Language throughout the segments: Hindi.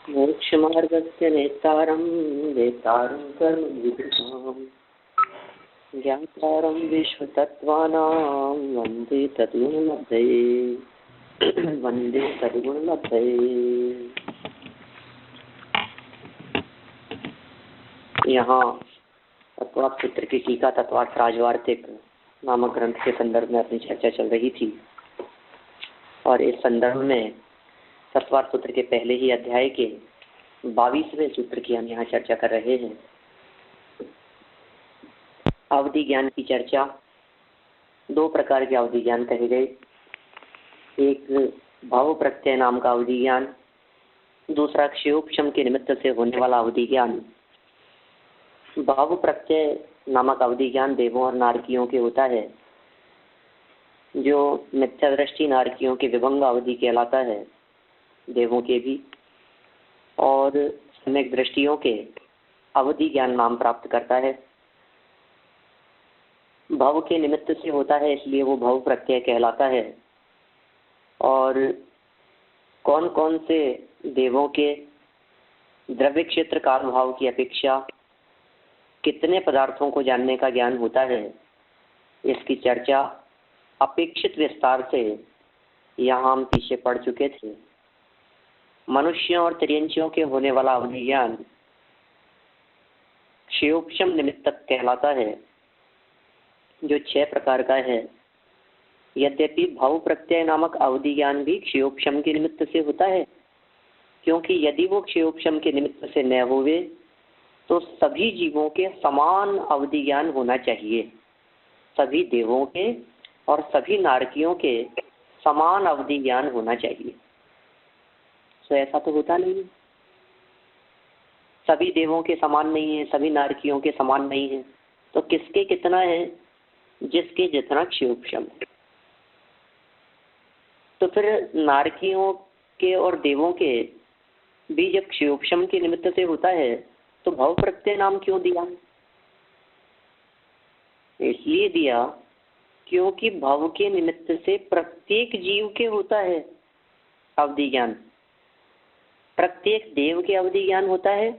मोक्षमार्गस्य नेतारं वेतारं कर्मविदुषां ज्ञातारं विश्वतत्त्वानां वन्दे तद्गुणलब्धये वन्दे तद्गुणलब्धये। यहाँ तत्वार्थ सूत्र की टीका तत्वार्थ राजवार्तिक नामक ग्रंथ के संदर्भ में अपनी चर्चा चल रही थी और इस संदर्भ में तत्वार्थ सूत्र के पहले ही अध्याय के 22वें सूत्र की हम यहाँ चर्चा कर रहे हैं। अवधि ज्ञान की चर्चा, दो प्रकार के अवधि ज्ञान कहे गए। एक भाव प्रत्यय नाम का अवधि ज्ञान, दूसरा क्षयोपशम के निमित्त से होने वाला अवधि ज्ञान। भाव प्रत्यय नामक अवधि ज्ञान देवों और नारकियों के होता है, जो मिथ्यादृष्टि नारकियों के विभंग अवधि कहलाता है, देवों के भी, और सम्यक दृष्टियों के अवधि ज्ञान नाम प्राप्त करता है। भव के निमित्त से होता है, इसलिए वो भव प्रत्यय कहलाता है। और कौन कौन से देवों के द्रव्य क्षेत्र काल भाव की अपेक्षा कितने पदार्थों को जानने का ज्ञान होता है, इसकी चर्चा अपेक्षित विस्तार से यहाँ हम पीछे पढ़ चुके थे। मनुष्यों और त्रियंचियों के होने वाला अवधि ज्ञान क्षयोपशम निमित्तक कहलाता है, जो 6 प्रकार का है। यद्यपि भाव प्रत्यय नामक अवधि ज्ञान भी क्षयोपशम के निमित्त से होता है, क्योंकि यदि वो क्षयोपशम के निमित्त से न हुए तो सभी जीवों के समान अवधि ज्ञान होना चाहिए। सभी देवों के और सभी नारकियों के समान अवधि ज्ञान होना चाहिए। तो ऐसा तो होता नहीं है, सभी देवों के समान नहीं है, सभी नारकियों के समान नहीं है, तो किसके कितना है? जिसके जितना क्षयोपशम है। तो फिर नारकियों के और देवों के भी जब क्षयोपशम के निमित्त से होता है तो भाव प्रत्यय नाम क्यों दिया? इसलिए दिया क्योंकि भाव के निमित्त से प्रत्येक जीव के होता है अवधि ज्ञान, प्रत्येक देव के अवधि ज्ञान होता है,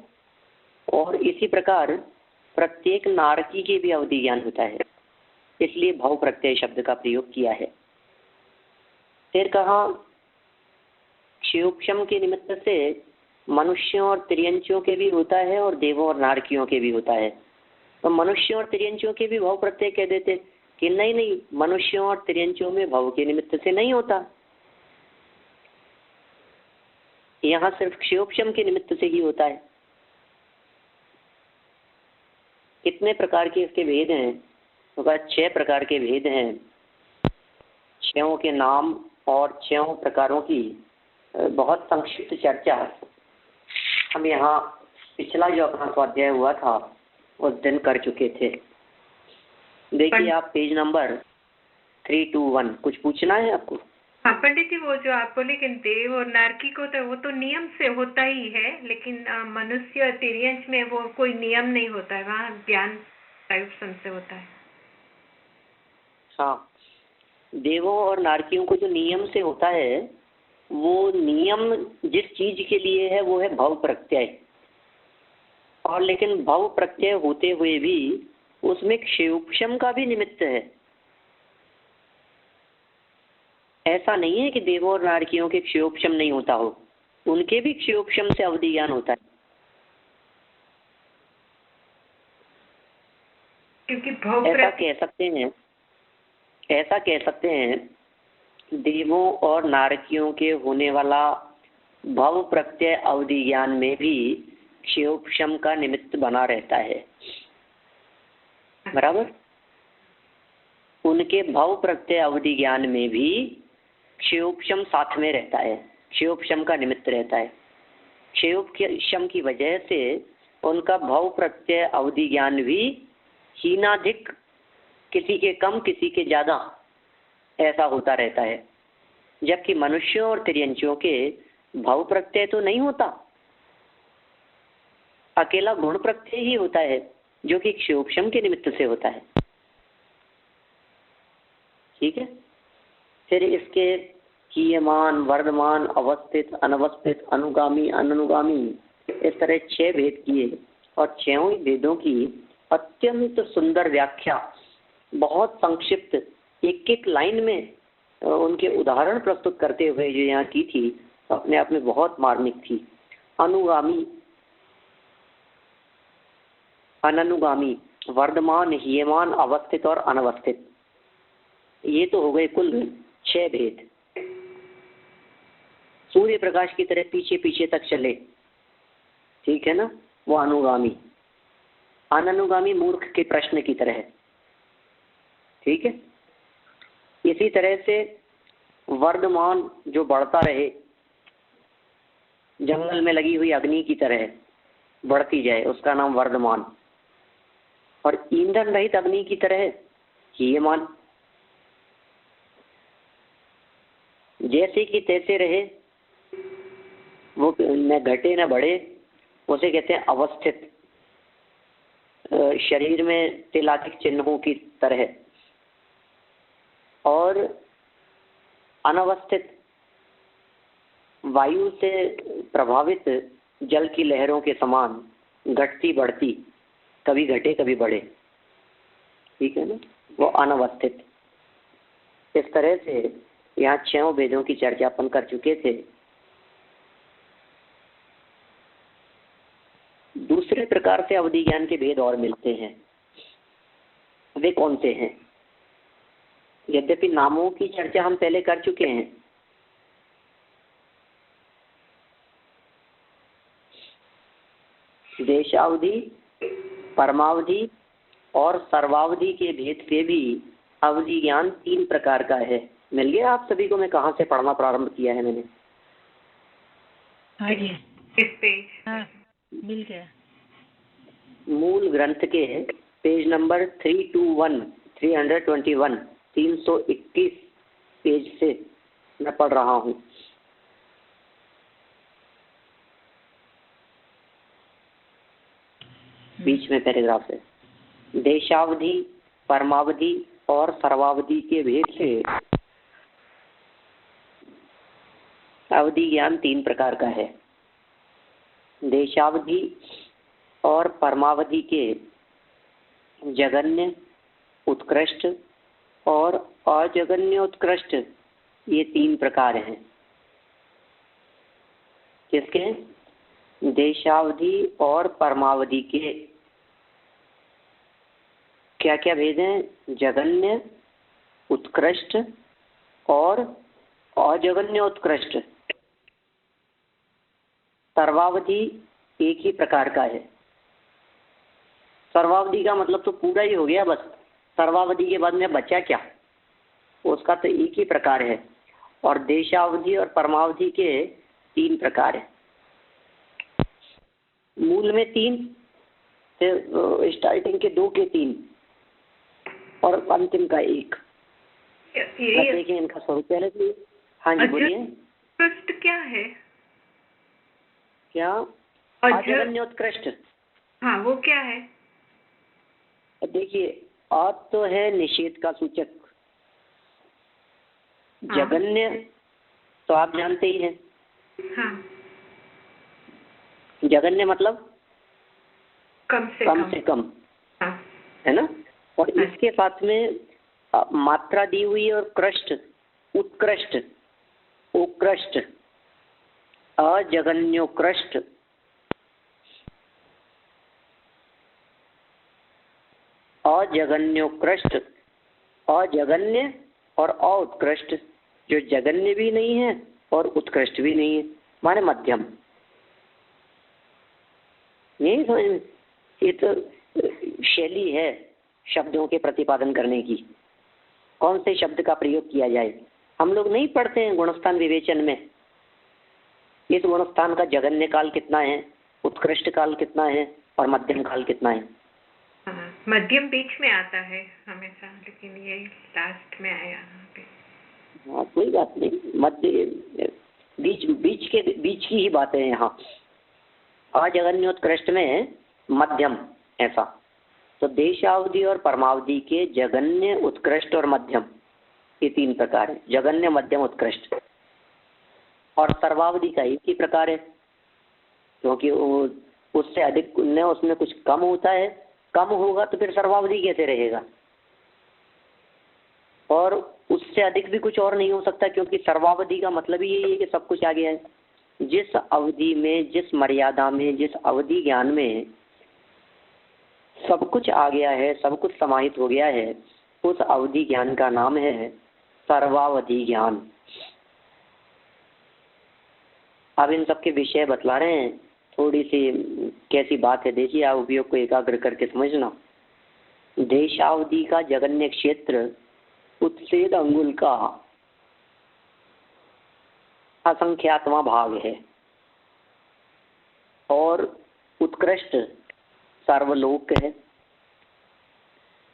और इसी प्रकार प्रत्येक नारकी के भी अवधि ज्ञान होता है। इसलिए भाव प्रत्यय शब्द का प्रयोग किया है। फिर कहा क्षयोपशम के निमित्त से मनुष्यों और त्रियंचियों के भी होता है और देवों और नारकियों के भी होता है। तो मनुष्यों और त्रियंचियों के भी भाव प्रत्यय कह देते कि नहीं, मनुष्यों और त्रियंचियों में भाव के निमित्त से नहीं होता, यहाँ सिर्फ क्षयोपशम के निमित्त से ही होता है। कितने प्रकार के इसके भेद हैं? तो 6 प्रकार के भेद हैं। 6 के नाम और 6 प्रकारों की बहुत संक्षिप्त चर्चा हम यहाँ पिछला जो अपना स्वाध्याय हुआ था उस दिन कर चुके थे। देखिए आप पेज नंबर 321। कुछ पूछना है आपको? हाँ पंडित जी, वो जो आप बोले कि देव और नारकी को तो वो तो नियम से होता ही है, लेकिन मनुष्य और तिर्यंच में वो कोई नियम नहीं होता है, वहाँ ज्ञान से होता है। हाँ, देवों और नारकियों को जो नियम से होता है, वो नियम जिस चीज के लिए है वो है भाव प्रत्यय, और लेकिन भाव प्रत्यय होते हुए भी उसमें क्षयोपशम का भी निमित्त है। ऐसा नहीं है कि देवों और नारकियों के क्षयोपशम नहीं होता हो, उनके भी क्षयोपशम से अवधि ज्ञान होता है। क्योंकि ऐसा कह सकते हैं देवों और नारकियों के होने वाला भाव प्रत्यय अवधि ज्ञान में भी क्षयोपशम का निमित्त बना रहता है, बराबर। उनके भाव प्रत्यय अवधि ज्ञान में भी क्षयोपशम साथ में रहता है, क्षयोपशम का निमित्त रहता है। क्षयोपशम की वजह से उनका भाव प्रत्यय अवधि ज्ञान भी हीनाधिक, किसी के कम किसी के ज्यादा, ऐसा होता रहता है। जबकि मनुष्यों और त्रियंचियों के भाव प्रत्यय तो नहीं होता, अकेला गुण प्रत्यय ही होता है, जो कि क्षयोपशम के निमित्त से होता है। ठीक है। फिर इसके हीयमान, वर्धमान, अवस्थित, अनवस्थित, अनुगामी, अनुगामी, इस तरह 6 भेद किए और 6 ही भेदों की अत्यंत सुंदर व्याख्या बहुत संक्षिप्त एक एक लाइन में उनके उदाहरण प्रस्तुत करते हुए जो यहाँ की थी अपने आप में बहुत मार्मिक थी। अनुगामी, अननुगामी, वर्धमान, हीयमान, अवस्थित और अनवस्थित, ये तो हो गए कुल 6 भेद। सूर्य प्रकाश की तरह पीछे पीछे तक चले, ठीक है ना, वो अनुगामी। अननुगामी मूर्ख के प्रश्न की तरह है, ठीक है। इसी तरह से वर्धमान जो बढ़ता रहे, जंगल में लगी हुई अग्नि की तरह बढ़ती जाए, उसका नाम वर्धमान। और ईंधन रहित अग्नि की तरह हीयमान, जैसे कि तैसे रहे, वो न घटे न बढ़े, उसे कहते हैं अवस्थित। शरीर में तिलाधिक चिन्हों की तरह। और अनवस्थित, वायु से प्रभावित जल की लहरों के समान घटती बढ़ती, कभी घटे कभी बढ़े, ठीक है ना, वो अनवस्थित। इस तरह से यहाँ 6 भेदों की चर्चा अपन कर चुके थे। दूसरे प्रकार से अवधि ज्ञान के भेद और मिलते हैं। वे कौन से हैं? यद्यपि नामों की चर्चा हम पहले कर चुके हैं, देशावधि, परमावधि और सर्वावधि के भेद से भी अवधि ज्ञान 3 प्रकार का है। मिल गया आप सभी को? मैं कहाँ से पढ़ना प्रारंभ किया है मैंने? हाँ जी, किस पेज? हाँ मिल गया। मूल ग्रंथ के पेज नंबर 321 321 पेज से मैं पढ़ रहा हूँ। बीच में पैराग्राफ है। देशावधि, परमावधि और सर्वावधि के भेद से अवधि ज्ञान 3 प्रकार का है। देशावधि और परमावधि के जगन्य, उत्कृष्ट और अजगन्य उत्कृष्ट, ये 3 प्रकार हैं। किसके? देशावधि और परमावधि के क्या क्या भेद हैं? जगन्य, उत्कृष्ट और अजगन्य उत्कृष्ट। सर्वावधि एक ही प्रकार का है। सर्वावधि का मतलब तो पूरा ही हो गया, बस सर्वावधि के बाद में बचा क्या, उसका तो एक ही प्रकार है। और देशावधि और परमावधि के 3 प्रकार है। मूल में 3 थे, स्टार्टिंग के 2 के 3 और अंतिम का 1। देखिए इनका स्वरूप पहले से। हाँ जी बोलिए। उत्कृष्ट क्या है? क्या? अजगन्य उत्कृष्ट। हाँ, वो क्या है? देखिए, आत तो है निषेध का सूचक। जगन्य तो आप जानते ही हैं। हाँ। जगन्य मतलब कम से कम। हाँ। है ना। और इसके साथ में मात्रा दी हुई और कृष्ट, उत्कृष्ट, उत्कृष्ट, अजगन्योत्कृष्ट, अजगन्योत्कृष्ट, अजगन्य और अउत्कृष्ट, जो जगन्य भी नहीं है और उत्कृष्ट भी नहीं है, माने मध्यम। नहीं समझ में? ये तो शैली है शब्दों के प्रतिपादन करने की, कौन से शब्द का प्रयोग किया जाए। हम लोग नहीं पढ़ते हैं गुणस्थान विवेचन में, इस गुणस्थान का जगन्य काल कितना है, उत्कृष्ट काल कितना है और मध्यम काल कितना है। मध्यम बीच में आता है हमेशा, लेकिन ये लास्ट में आया यहाँ पे। हाँ कोई बात नहीं, मध्य बीच की ही बात है यहाँ। अजगन्योत्कृष्ट में मध्यम, ऐसा। तो देशावधि और परमावधि के जगन्य, उत्कृष्ट और मध्यम, ये 3 प्रकार है। जगन्य, मध्यम, उत्कृष्ट। और सर्वावधि का एक ही प्रकार है, क्योंकि उससे अधिक न उसमें कुछ कम होता है, कम होगा तो फिर सर्वावधि कैसे रहेगा, और उससे अधिक भी कुछ और नहीं हो सकता, क्योंकि सर्वावधि का मतलब ही यही है कि सब कुछ आ गया है। जिस अवधि में, जिस मर्यादा में, जिस अवधि ज्ञान में सब कुछ आ गया है, सब कुछ समाहित हो गया है, उस अवधि ज्ञान का नाम है सर्वावधि ज्ञान। अब इन सबके विषय बतला रहे हैं, थोड़ी सी कैसी बात है देखिए, आप उपयोग को एकाग्र करके समझना। देशावधि का जगन्य क्षेत्र उत्सेद अंगुल का असंख्यातवां भाग है, और उत्कृष्ट सर्वलोक है।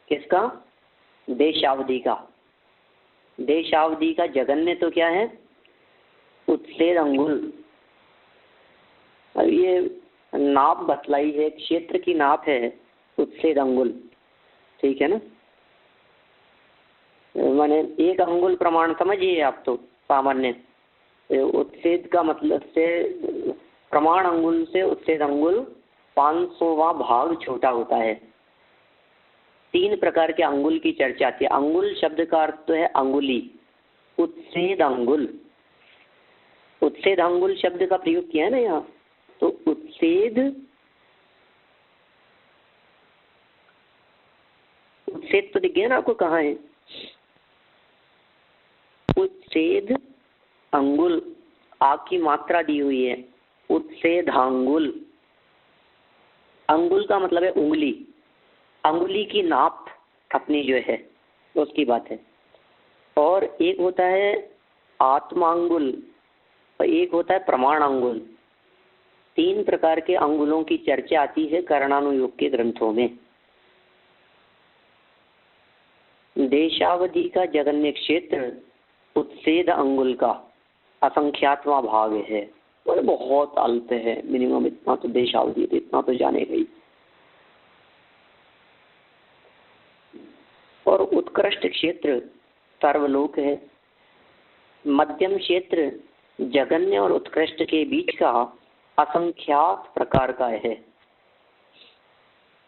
किसका? देशावधि का। देशावधि का जगन्य तो क्या है? उत्सेद अंगुल। अब ये नाप बतलाई है, क्षेत्र की नाप है उत्सेद अंगुल, ठीक है ना। माने एक अंगुल प्रमाण समझिए आप तो सामान्य, उत्सेद का मतलब से प्रमाण अंगुल से उत्सेद अंगुल 500वां भाग छोटा होता है। 3 प्रकार के अंगुल की चर्चा आती है। अंगुल शब्द का अर्थ तो है अंगुली, उत्सेद अंगुल, उत्सेद अंगुल शब्द का प्रयोग किया है ना यहाँ, तो उत्सेद, उत्सेद तो दिख गया ना आपको कहाँ है, उत्सेद अंगुल, आ की मात्रा दी हुई है, उत्सेधांगुल। अंगुल का मतलब है उंगली, अंगुली की नाप अपनी जो है उसकी बात है। और एक होता है आत्मांगुल और एक होता है प्रमाण अंगुल। 3 प्रकार के अंगुलों की चर्चा आती है करणानुयोग के ग्रंथों में। देशावधि का जगन्य क्षेत्र उत्सेद अंगुल का असंख्यातवां भाग है, और बहुत अल्प है, मिनिमम इतना तो देशावधि, इतना तो जाने गई। और उत्कृष्ट क्षेत्र सर्वलोक है। मध्यम क्षेत्र जगन्य और उत्कृष्ट के बीच का असंख्यात प्रकार का है।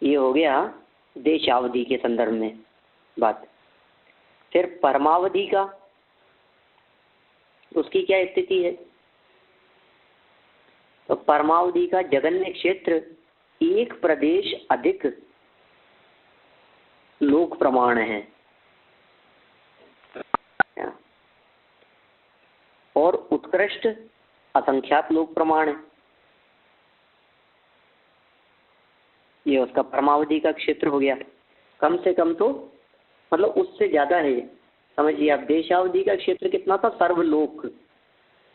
ये हो गया देशावधि के संदर्भ में बात। फिर परमावधि का, उसकी क्या स्थिति है? तो परमावधि का जगन्य क्षेत्र एक प्रदेश अधिक लोक प्रमाण है, और उत्कृष्ट असंख्यात लोक प्रमाण है। ये उसका परमावधि का क्षेत्र हो गया। कम से कम तो मतलब उससे ज्यादा है, समझिए आप। देशावधि का क्षेत्र कितना था? सर्वलोक।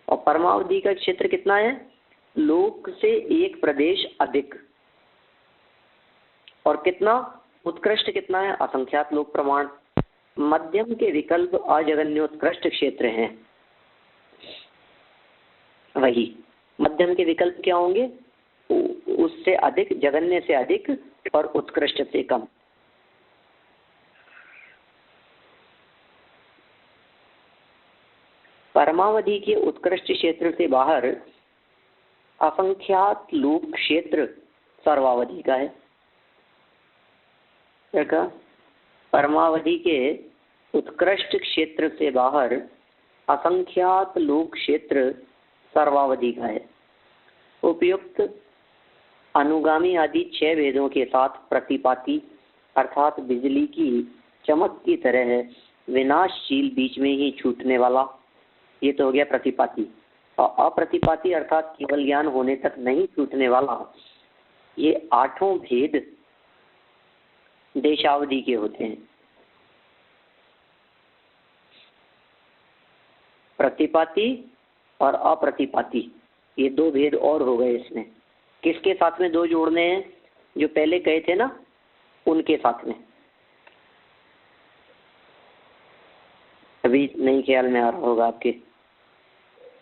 और परमावधि का क्षेत्र कितना है? लोक से एक प्रदेश अधिक। और कितना? उत्कृष्ट कितना है? असंख्यात लोक प्रमाण। मध्यम के विकल्प अजगन्योत्कृष्ट क्षेत्र हैं। वही मध्यम के विकल्प क्या होंगे? उससे अधिक, जगन्य से अधिक और उत्कृष्ट से कम। परमावधि के उत्कृष्ट क्षेत्र से बाहर असंख्यात लोक क्षेत्र सर्वावधि का है। क्या? परमावधि के उत्कृष्ट क्षेत्र से बाहर असंख्यात लोक क्षेत्र सर्वावधि का है। उपयुक्त अनुगामी आदि 6 वेदों के साथ प्रतिपाती अर्थात बिजली की चमक की तरह है, विनाशशील बीच में ही छूटने वाला, ये तो हो गया प्रतिपाती। और अप्रतिपाती अर्थात केवल ज्ञान होने तक नहीं छूटने वाला, ये 8 भेद देशावधि के होते हैं। प्रतिपाती और अप्रतिपाती, ये 2 भेद और हो गए इसमें। किसके साथ में 2 जोड़ने हैं? जो पहले कहे थे ना, उनके साथ में। अभी नहीं ख्याल में आ रहा होगा आपके।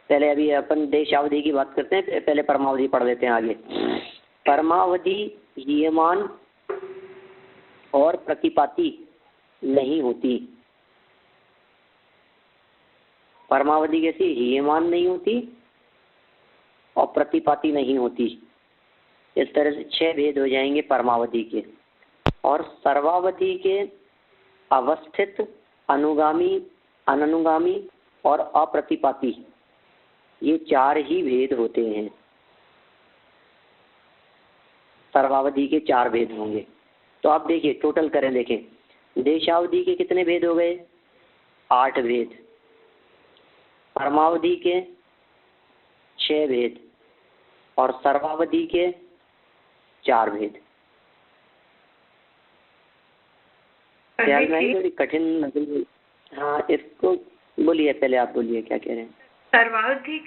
पहले अभी अपन देशावधि की बात करते हैं, पहले परमावधि पढ़ लेते हैं आगे। परमावधि हीयमान और प्रतिपाती नहीं होती। परमावधि कैसी? हीयमान नहीं होती प्रतिपाती नहीं होती। इस तरह से 6 भेद हो जाएंगे परमावधि के। और सर्वावधि के अवस्थित, अनुगामी, अननुगामी और अप्रतिपाती, ये 4 ही भेद होते हैं। सर्वावधि के 4 भेद होंगे। तो आप देखिए, टोटल करें, देखें, देशावधि के कितने भेद हो गए? 8 भेद। परमावधि के 6 भेद और सर्वावधि के 4 भेद। ख्याल में आई? थोड़ी कठिन लग रही? हाँ, इसको बोलिए, पहले आप बोलिए क्या कह रहे हैं। सर्वावधि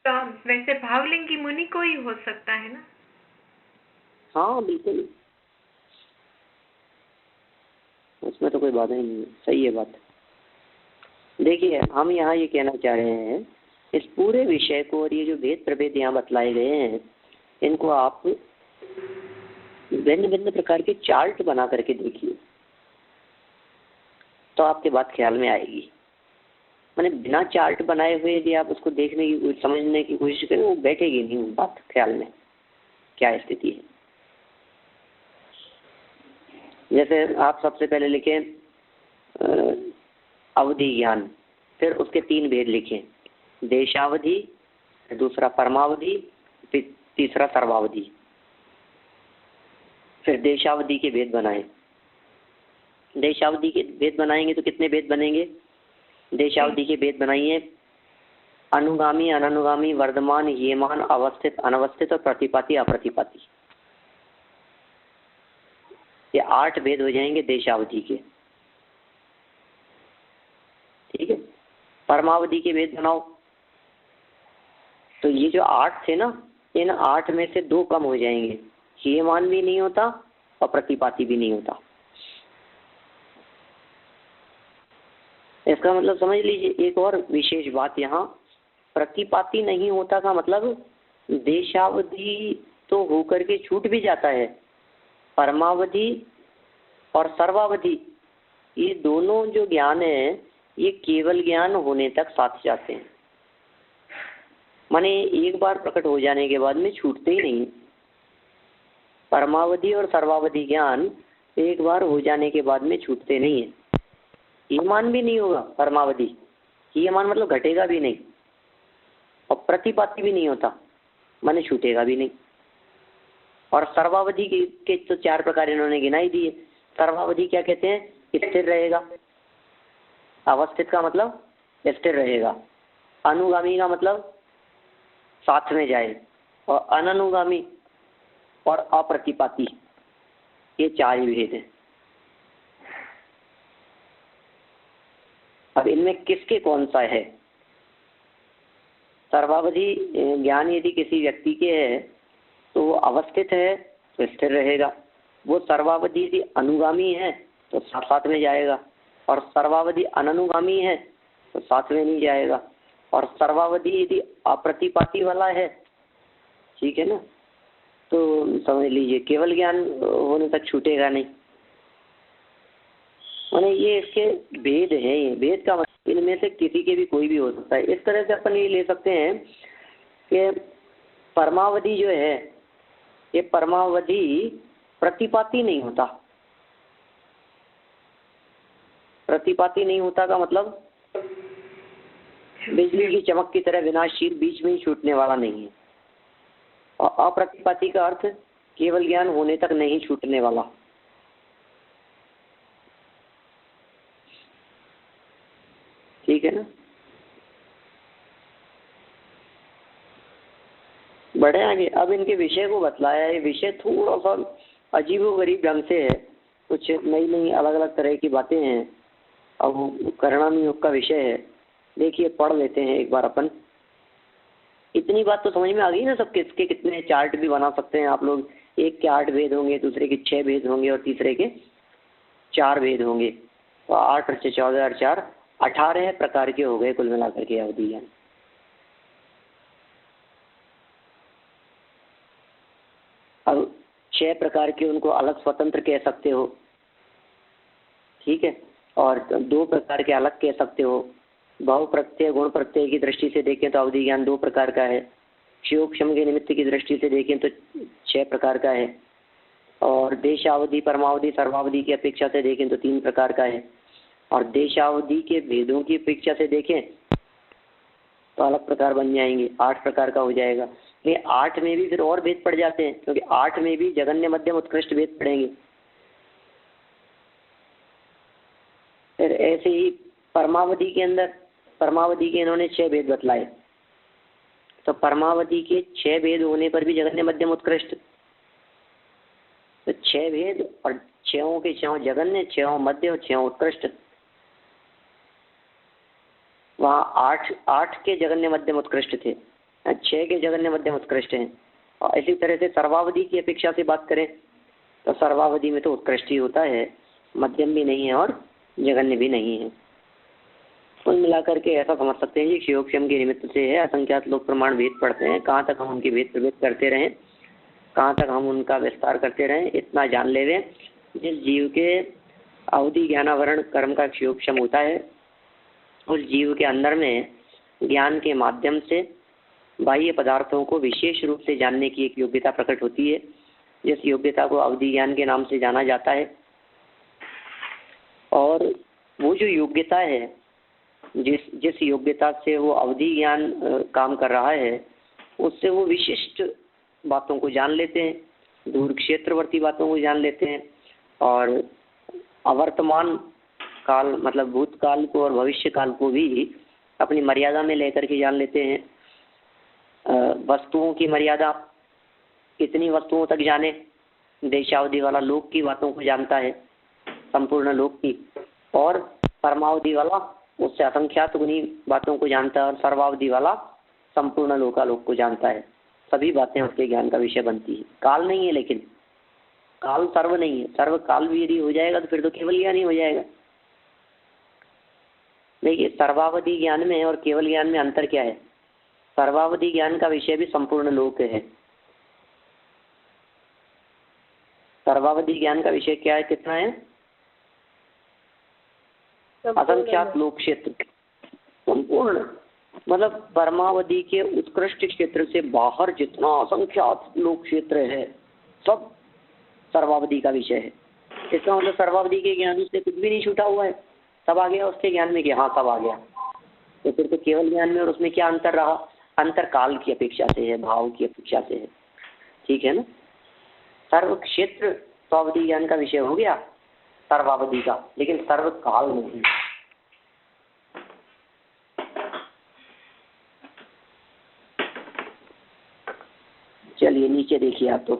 का वैसे भावलिंगी मुनि को ही हो सकता है ना? हाँ बिल्कुल, उसमें तो कोई बाधा ही नहीं है, सही है बात। देखिए, हम यहाँ ये कहना चाह रहे हैं, इस पूरे विषय को और ये जो भेद प्रभेद यहाँ बतलाए गए हैं, इनको आप भिन्न भिन्न प्रकार के चार्ट बना करके देखिए, तो आपके बात ख्याल में आएगी। मैंने बिना चार्ट बनाए हुए यदि आप उसको देखने की, समझने की कोशिश करें, वो बैठेगी नहीं वो बात ख्याल में, क्या स्थिति है। जैसे आप सबसे पहले लिखें अवधि ज्ञान, फिर उसके 3 भेद लिखें, देशावधि, दूसरा परमावधि, फिर तीसरा सर्वावधि। फिर देशावधि के भेद बनाएं। देशावधि के भेद बनाएंगे तो कितने भेद बनेंगे? देशावधि के भेद बनाइए, अनुगामी, अननुगामी, वर्धमान, ह्रियमान, अवस्थित, अनवस्थित और प्रतिपाती, अप्रतिपाती। ये 8 भेद हो जाएंगे देशावधि के। ठीक है। परमावधि के भेद बनाओ, तो ये जो 8 थे ना, इन 8 में से 2 कम हो जाएंगे, ह्रियमान भी नहीं होता और प्रतिपाती भी नहीं होता। इसका मतलब समझ लीजिए एक और विशेष बात यहाँ, प्रतिपाती नहीं होता का मतलब देशावधि तो होकर के छूट भी जाता है, परमावधि और सर्वावधि, ये दोनों जो ज्ञान है ये केवल ज्ञान होने तक साथ जाते हैं। माने एक बार प्रकट हो जाने के बाद में छूटते ही नहीं। परमावधि और सर्वावधि ज्ञान एक बार हो जाने के बाद में छूटते नहीं है। ह्रियमान भी नहीं होगा परमावधि, ह्रियमान मतलब घटेगा भी नहीं, और प्रतिपाती भी नहीं होता, माने छूटेगा भी नहीं। और सर्वावधि के तो 4 प्रकार इन्होंने गिनाई दिए। सर्वावधि क्या कहते हैं? स्थिर रहेगा। अवस्थित का मतलब स्थिर रहेगा। अनुगामी का मतलब साथ में जाए, और अननुगामी और अप्रतिपाती, ये 4 ही भेद हैं। अब इनमें किसके कौन सा है? सर्वावधि ज्ञान यदि किसी व्यक्ति के है तो वो अवस्थित है तो स्थिर रहेगा, वो सर्वावधि यदि अनुगामी है तो साथ साथ में जाएगा, और सर्वावधि अननुगामी है तो साथ में नहीं जाएगा, और सर्वावधि यदि अप्रतिपाती वाला है, ठीक है ना, तो समझ लीजिए केवल ज्ञान होने तक छूटेगा नहीं। माने ये इसके भेद हैं। ये भेद का मतलब इनमें से किसी के भी कोई भी हो सकता है। इस तरह से अपन ये ले सकते हैं कि परमावधि जो है, ये परमावधि प्रतिपाती नहीं होता। प्रतिपाती नहीं होता का मतलब बिजली की चमक की तरह विनाशशील, बीच में ही छूटने वाला नहीं है। और अप्रतिपाती का अर्थ केवल ज्ञान होने तक नहीं छूटने वाला। ठीक है ना। बढ़े आगे। अब इनके विषय को बतलाया है। विषय थोड़ा सा अजीबोगरीब ढंग से है, कुछ नई नई अलग अलग तरह की बातें हैं। अब वो करना योग का विषय है। देखिए, पढ़ लेते हैं एक बार अपन। इतनी बात तो समझ में आ गई ना सब, किसके कितने चार्ट भी बना सकते हैं आप लोग। एक के 8 भेद होंगे, दूसरे के 6 भेद होंगे, और तीसरे के 4 भेद होंगे। तो 8 और 14 और 4 18 प्रकार के हो गए कुल मिलाकर के अवधि ज्ञान। अब 6 प्रकार के उनको अलग स्वतंत्र कह सकते हो, ठीक है, और 2 प्रकार के अलग कह सकते हो। भाव प्रत्यय, गुण प्रत्यय की दृष्टि से देखें तो अवधि ज्ञान 2 प्रकार का है। क्षयोक्षम के निमित्त की दृष्टि से देखें तो 6 प्रकार का है, और देशावधि, परमावधि, सर्वावधि की अपेक्षा से देखें तो 3 प्रकार का है, और देशावधि के भेदों की अपेक्षा से देखें तो अलग प्रकार बन जाएंगे, 8 प्रकार का हो जाएगा। ये 8 में भी फिर और भेद पड़ जाते हैं, क्योंकि 8 में भी जगन्य मध्यम उत्कृष्ट भेद पड़ेंगे। फिर ऐसे ही परमावधि के अंदर, परमावधि के इन्होंने 6 भेद बतलाए, तो परमावधि के 6 भेद होने पर भी जगन्य मध्यम उत्कृष्ट, तो 6 भेद और 6 के 6 जगन्य, 6 मध्य और 6 उत्कृष्ट। वहाँ 8 के जगन्य मध्यम उत्कृष्ट थे, 6 के जगन्य मध्यम उत्कृष्ट हैं। और इसी तरह से सर्वावधि की अपेक्षा से बात करें तो सर्वावधि में तो उत्कृष्ट ही होता है, मध्यम भी नहीं है और जगन्य भी नहीं है। कुल मिलाकर के ऐसा समझ सकते हैं कि क्षयोक्षम के निमित्त से है, असंख्यात लोग प्रमाण भेद पढ़ते हैं। कहाँ तक हम उनके भेद प्रभेद करते रहें, कहाँ तक हम उनका विस्तार करते रहें, इतना जान ले लें। जिस जीव के अवधि ज्ञानावरण कर्म का क्षयोक्षम होता है, उस जीव के अंदर में ज्ञान के माध्यम से बाह्य पदार्थों को विशेष रूप से जानने की एक योग्यता प्रकट होती है, जिस योग्यता को अवधि ज्ञान के नाम से जाना जाता है। और वो जो योग्यता है, जिस योग्यता से वो अवधि ज्ञान काम कर रहा है, उससे वो विशिष्ट बातों को जान लेते हैं, दूर क्षेत्रवर्ती बातों को जान लेते हैं, और अवर्तमान काल मतलब भूतकाल को और भविष्य काल को भी अपनी मर्यादा में लेकर के जान लेते हैं। वस्तुओं की मर्यादा, कितनी वस्तुओं तक जाने, देशावधि वाला लोक की बातों को जानता है, संपूर्ण लोक की, और परमावधि वाला उससे असंख्यात गुनी बातों को जानता है, और सर्वावधि वाला संपूर्ण लोकालोक को जानता है। सभी बातें उसके ज्ञान का विषय बनती है। काल नहीं है, लेकिन काल सर्व नहीं है। सर्व काल भी यदि हो जाएगा तो फिर तो केवल ज्ञान ही हो जाएगा। देखिए, सर्वावधि ज्ञान में और केवल ज्ञान में अंतर क्या है? सर्वावधि ज्ञान का विषय भी संपूर्ण लोक है। सर्वावधि ज्ञान का विषय क्या है, कितना है? असंख्यात लोक क्षेत्र, संपूर्ण, मतलब परमावधि के उत्कृष्ट क्षेत्र से बाहर जितना असंख्यात लोक क्षेत्र है, सब सर्वावधि का विषय है। इसका मतलब सर्वावधि के ज्ञान से कुछ भी नहीं छूटा हुआ है, सब आ गया उसके ज्ञान में कि हाँ सब आ गया। तो फिर तो केवल ज्ञान में और उसमें क्या अंतर रहा? अंतर काल की अपेक्षा से है, भाव की अपेक्षा से है। ठीक है ना? सर्व क्षेत्र स्वावधि ज्ञान का विषय हो गया सर्वावधि का, लेकिन सर्व काल नहीं। चलिए नीचे देखिए आप, तो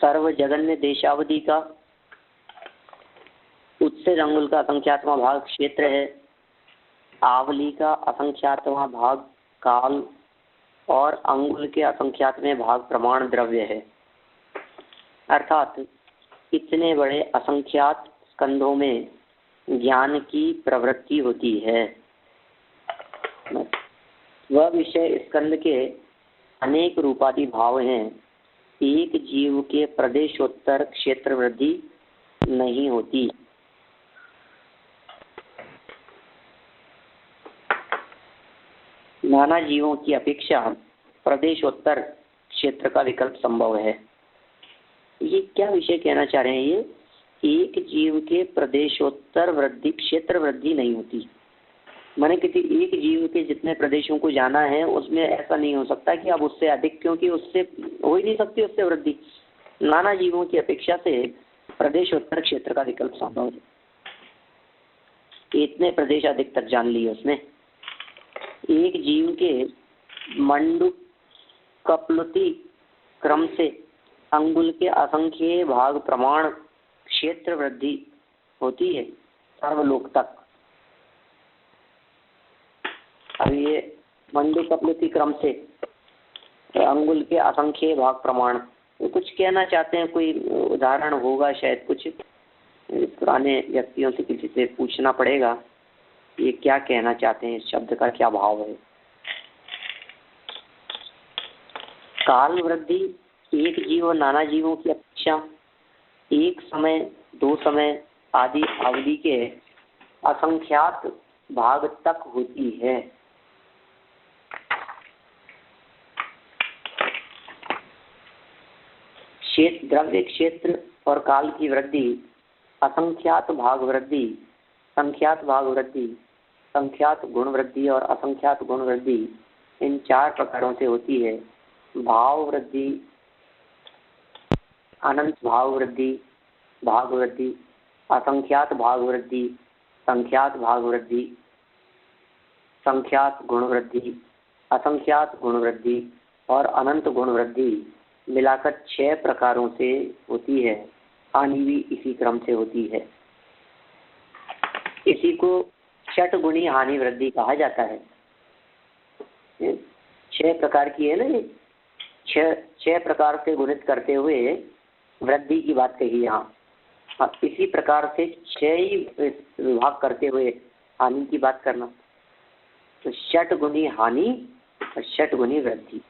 सर्व जगन्य देशावधि का उत्सर्ग अंगुल का असंख्यातवां भाग क्षेत्र है, आवली का असंख्यातवां भाग काल, और अंगुल के असंख्यातवें भाग प्रमाण द्रव्य है। अर्थात इतने बड़े असंख्यात स्कंधों में ज्ञान की प्रवृत्ति होती है। वह विषय स्कंद के अनेक रूपादि भाव हैं, एक जीव के प्रदेशोत्तर क्षेत्र वृद्धि नहीं होती। नाना जीवों की अपेक्षा प्रदेशोत्तर क्षेत्र का विकल्प संभव है। ये क्या विषय कहना चाह रहे हैं? ये एक जीव के प्रदेशोत्तर वृद्धि क्षेत्र वृद्धि नहीं होती, माने किसी एक जीव के जितने प्रदेशों को जाना है उसमें ऐसा नहीं हो सकता कि अब उससे अधिक, क्योंकि उससे हो ही नहीं सकती उससे वृद्धि। नाना जीवों की अपेक्षा से प्रदेशोत्तर क्षेत्र का विकल्प संभव है। इतने प्रदेश अधिक तक जान लिए उसने। एक जीव के मंडूक कपलुति क्रम से अंगुल के असंख्य भाग प्रमाण क्षेत्र वृद्धि होती है सर्वलोक तक। अब ये मंडूक कपलुति क्रम से अंगुल के असंख्य भाग प्रमाण, तो कुछ कहना चाहते हैं, कोई उदाहरण होगा शायद, कुछ पुराने व्यक्तियों से किसी से पूछना पड़ेगा ये क्या कहना चाहते हैं, इस शब्द का क्या भाव है। काल वृद्धि एक जीव और नाना जीवों की अपेक्षा एक समय, दो समय आदि अवधि के असंख्यात भाग तक होती है। क्षेत्र द्रव्य क्षेत्र और काल की वृद्धि, असंख्यात भाग वृद्धि, संख्यात भाग वृद्धि, संख्यात गुण वृद्धि और असंख्यात गुण वृद्धि, इन 4 प्रकारों से होती है। भाव वृद्धि, अनंत भाव वृद्धि, भाग वृद्धि, असंख्यात भाग वृद्धि, संख्यात भाग वृद्धि, संख्यात गुण वृद्धि, असंख्यात गुण वृद्धि और अनंत गुण वृद्धि मिलाकर 6 प्रकारों से होती है। हानि भी इसी क्रम से होती है। इसी को षट गुणी हानि वृद्धि कहा जाता है। 6 प्रकार की है ना, ये 6 प्रकार से गुणित करते हुए वृद्धि की बात कही यहाँ। इसी प्रकार से 6 ही विभाग करते हुए हानि की बात करना। तो षट गुणी हानि और षट गुणी वृद्धि,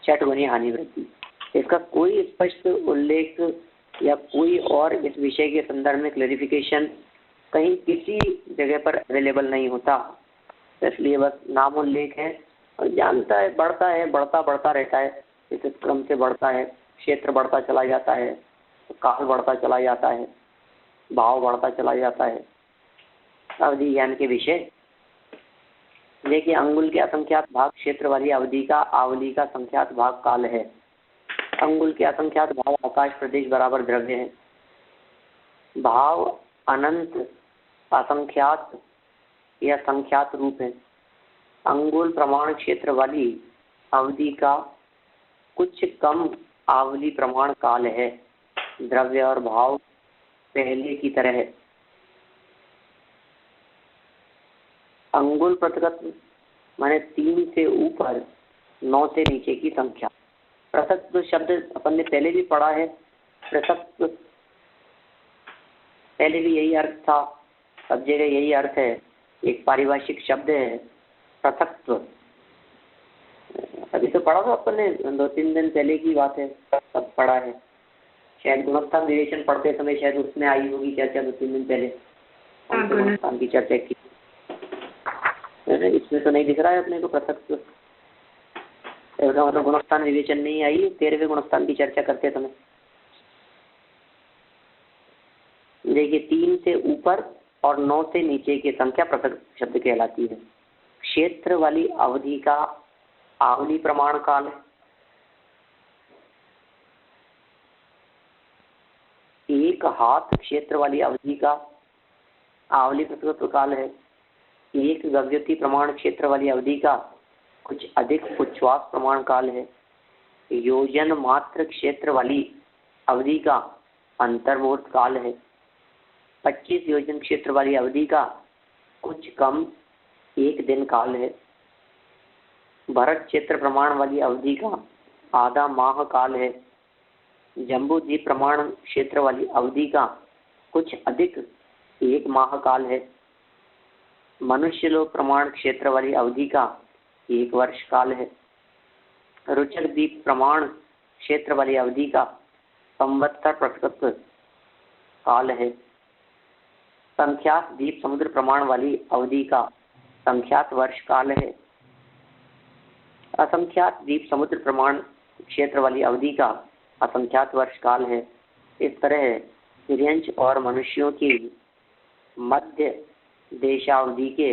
षट गुणी हानि वृद्धि, इसका कोई स्पष्ट उल्लेख या कोई और इस विषय के संदर्भ में क्लैरिफिकेशन कहीं किसी जगह पर अवेलेबल नहीं होता, इसलिए बस नाम उल्लेख है और जानता है, बढ़ता है, बढ़ता रहता है, इस क्रम से बढ़ता है, क्षेत्र बढ़ता चला जाता है, काल बढ़ता चला जाता है, भाव बढ़ता चला जाता है। अवधि ज्ञान के विषय देखिए, अंगुल के असंख्यात भाग क्षेत्र वाली अवधि का आवली का संख्यात भाग काल है। अंगुल के असंख्यात भाग आकाश प्रदेश बराबर द्रव्य है। भाव अनंत असंख्यात या संख्यात रूप है। अंगुल प्रमाण क्षेत्र वाली अवधि का कुछ कम आवली प्रमाण काल है। द्रव्य और भाव पहले की तरह है। अंगुल पृथकत्व माने 3 से ऊपर 9 से नीचे की संख्या। पृथकत्व शब्द अपन ने पहले भी पढ़ा है। पृथकत्व पहले भी यही अर्थ था, सब जगह यही अर्थ है, एक पारिभाषिक शब्द है पृथकत्व। अभी तो पढ़ा था अपन ने, 2-3 दिन पहले की बात है, सब पढ़ा है। शायद गुणस्थान विवेचन पढ़ते समय शायद उसमें आई होगी चर्चा 2-3 दिन पहले, गुणस्थान की चर्चा की। इसमें तो नहीं दिख रहा है अपने को पृथकत्व, मतलब गुणस्थान विवेचन नहीं आई 13वें गुणस्थान की चर्चा करते समय। देखिए, 3 से ऊपर और 9 से नीचे की संख्या पृथक शब्द कहलाती है। क्षेत्र वाली अवधि का आवली प्रमाण काल है। एक हाथ क्षेत्र वाली अवधि का आवली पृथकत्व काल है। एक गव्यति प्रमाण क्षेत्र वाली अवधि का कुछ अधिक उच्छ्वास प्रमाण काल है। योजन मात्र क्षेत्र वाली अवधि का अंतर्मुहूर्त काल है। 25 योजन क्षेत्र वाली अवधि का कुछ कम 1 दिन काल है। भरत क्षेत्र प्रमाण वाली अवधि का आधा माह काल है। जम्बू द्वीप प्रमाण क्षेत्र वाली अवधि का कुछ अधिक 1 माह काल है। मनुष्य लोक प्रमाण क्षेत्र वाली अवधि का 1 वर्ष काल है। रुचक द्वीप प्रमाण क्षेत्र वाली अवधि का संवत्सर पृथकत्व काल है। संख्यात द्वीप समुद्र प्रमाण वाली अवधि का संख्यात वर्ष काल है। असंख्यात द्वीप समुद्र प्रमाण क्षेत्र वाली अवधि का असंख्यात वर्ष काल है। इस तरह तिर्यंच और मनुष्यों की मध्य देशावधि के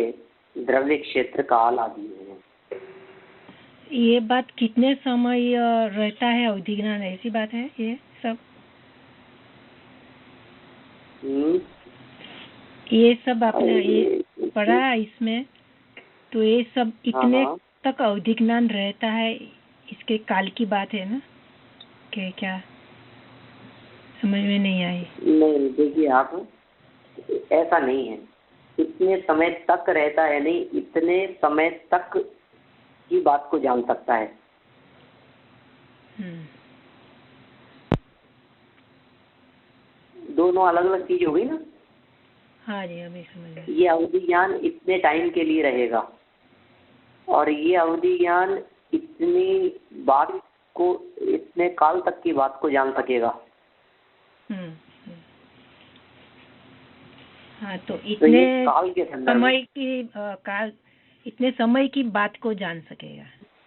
द्रव्य क्षेत्र काल आदि है। ये बात कितने समय रहता है अवधि ज्ञान, ऐसी बात है ये सब? ये सब आपने ये पढ़ा इसमें, तो ये सब इतने तक अवधि ज्ञान रहता है, इसके काल की बात है ना? क्या समझ में नहीं आई? नहीं, देखिए आप, ऐसा नहीं है इतने समय तक रहता है, नहीं, इतने समय तक की बात को जान सकता है। दोनों अलग अलग चीज हो गई ना। हाँ जी, अभी समझ। ये अवधि ज्ञान इतने टाइम के लिए रहेगा और ये अवधि ज्ञान इतनी बात को, इतने काल तक की बात को जान सकेगा। हाँ, तो इतने काल के समय की इतने समय की बात को जान सकेगा,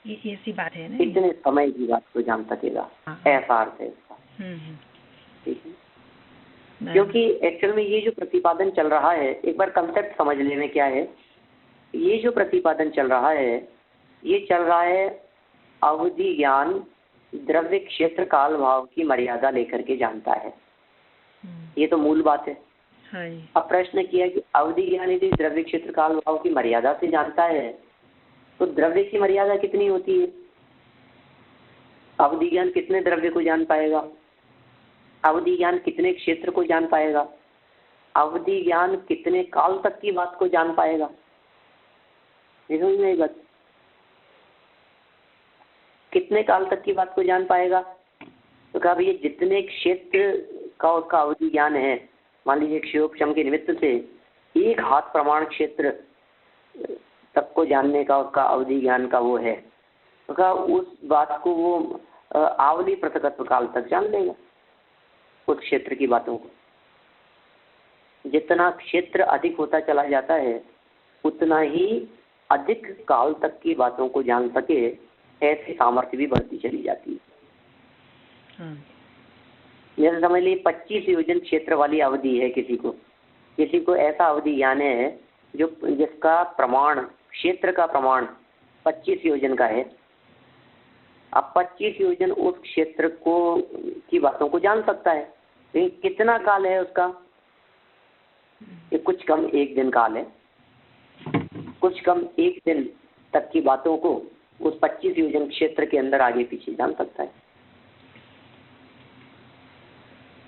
ये ऐसी बात है ना, इतने समय की बात को जान सकेगा, ऐसा अर्थ है इसका। ठीक है, क्योंकि एक्चुअल में ये जो प्रतिपादन चल रहा है, एक बार कंसेप्ट समझ लेने क्या है। ये जो प्रतिपादन चल रहा है, ये चल रहा है अवधि ज्ञान द्रव्य क्षेत्र काल भाव की मर्यादा लेकर के जानता है। ये तो मूल बात है। अब प्रश्न किया कि अवधि ज्ञान यदि द्रव्य क्षेत्र काल भाव की मर्यादा से जानता है तो द्रव्य की मर्यादा कितनी होती है? अवधि ज्ञान कितने द्रव्य को जान पाएगा? अवधि ज्ञान कितने क्षेत्र को जान पाएगा? अवधि ज्ञान कितने काल तक की बात को जान पाएगा? समझ में बात? कितने काल तक की बात को जान पाएगा? तो कहा भैया जितने क्षेत्र का उसका अवधि ज्ञान है, मान लीजिए क्षयोपशम के निमित्त से एक हाथ प्रमाण क्षेत्र तक को जानने का उसका अवधि ज्ञान का वो है, तो कहा उस बात को वो आवली पृथकत्व काल तक जान लेगा उस क्षेत्र की बातों को। जितना क्षेत्र अधिक होता चला जाता है उतना ही अधिक काल तक की बातों को जान सके, ऐसी सामर्थ्य भी बढ़ती चली जाती है। जैसे समझ लीजिए 25 योजन क्षेत्र वाली अवधि है, किसी को ऐसा अवधि ज्ञान है जो जिसका प्रमाण, क्षेत्र का प्रमाण 25 योजन का है। अब 25 योजन उस क्षेत्र को की बातों को जान सकता है, लेकिन कितना काल है उसका? ये कुछ कम 1 दिन काल है। कुछ कम 1 दिन तक की बातों को उस 25 योजन क्षेत्र के अंदर आगे पीछे जान सकता है।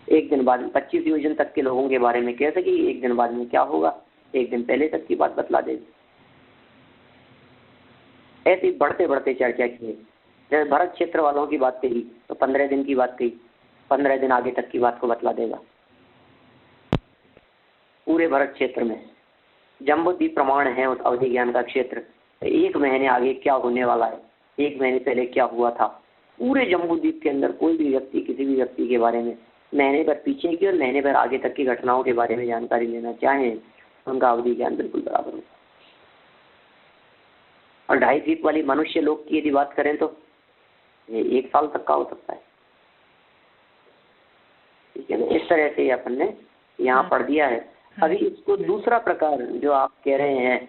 1 दिन बाद 25 योजन तक के लोगों के बारे में कह सके 1 दिन बाद में क्या होगा, 1 दिन पहले तक की बात बतला दे। ऐसे बढ़ते बढ़ते चर्चा की। जैसे भरत क्षेत्र वालों की बात कही तो 15 दिन की बात कही, 15 दिन आगे तक की बात को बतला देगा पूरे भरत क्षेत्र में। जम्बूद्वीप प्रमाण है उस अवधि ज्ञान का क्षेत्र, 1 महीने आगे क्या होने वाला है, 1 महीने पहले क्या हुआ था, पूरे जम्बूद्वीप के अंदर कोई भी व्यक्ति किसी भी व्यक्ति के बारे में महीने भर पीछे की और महीने भर आगे तक की घटनाओं के बारे में जानकारी लेना चाहें तो उनका अवधि ज्ञान बिल्कुल बराबर होगा। और 2.5 द्वीप वाली मनुष्य लोग की यदि बात करें तो ये 1 साल तक का हो सकता है। ठीक है ना, इस तरह से अपन ने यहाँ पढ़ दिया है। अभी इसको दूसरा प्रकार जो आप कह रहे हैं